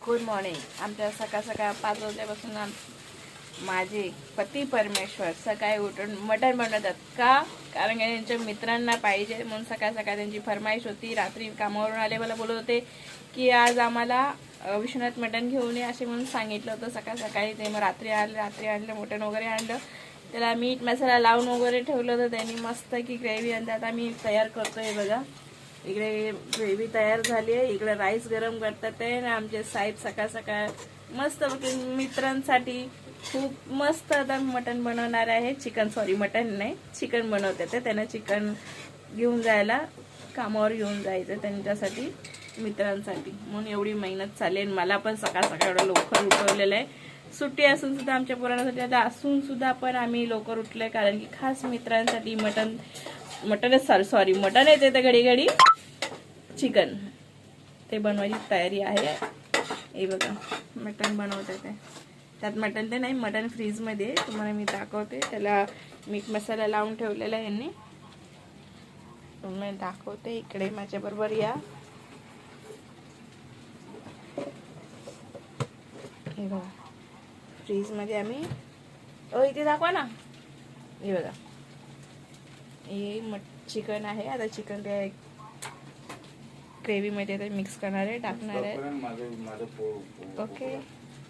Good morning. आमच्या सकाळ सकाळ 5 वाजल्यापासून माझे पती परमेश्वर सकाळी उठून मटण बनवतात. का? कारण त्यांच्या मित्रांना पाहिजे म्हणून सकाळ सकाळ त्यांची फरमाईश होती. रात्री कामावरून आले मला बोलत होते की आज आम्हाला विश्वनाथ मटण घेऊन ये असे म्हणून सांगितलं होतं सकाळ सकाळी. ते मग रात्री आणलं मटण वगैरे आणलं, त्याला मीठ मसाला लावून वगैरे ठेवलं होतं त्यांनी. मस्त की ग्रेव्ही आणि आता आम्ही तयार करतोय. बघा इकडे ग्रेव्ही तयार झाली आहे, इकडे राईस गरम करतात आहे. आमचे साहेब सकाळ सकाळ मस्त मित्रांसाठी खूप मस्त आता मटण बनवणार आहे. मटण नाही, चिकन बनवतात ते. त्यांना चिकन घेऊन जायला, कामावर घेऊन जायचं त्यांच्यासाठी, मित्रांसाठी. म्हणून एवढी मेहनत चालेल. मला पण सकाळ सकाळ एवढं लवकर उठवलेलं आहे. सुट्टी असून सुद्धा आमच्या पोरांसाठी आता असून सुद्धा पण आम्ही लवकर उठलोय, कारण की खास मित्रांसाठी मटण येते तर घडी घडी चिकन ते बनवायची तयारी आहे. हे बघा मटण बनवतात ते. त्यात मटण ते नाही, मटण फ्रीजमध्ये तुम्हाला मी दाखवते. त्याला मीठ मसाला लावून ठेवलेला आहे यांनी. तुम्हाला दाखवते, इकडे माझ्या बरोबर या. हे बघा फ्रीजमध्ये आम्ही इथे दाखवा ना. हे बघा हे चिकन आहे. आता चिकन त्या ग्रेव्हीमध्ये मिक्स करणार आहे, टाकणार आहे. ओके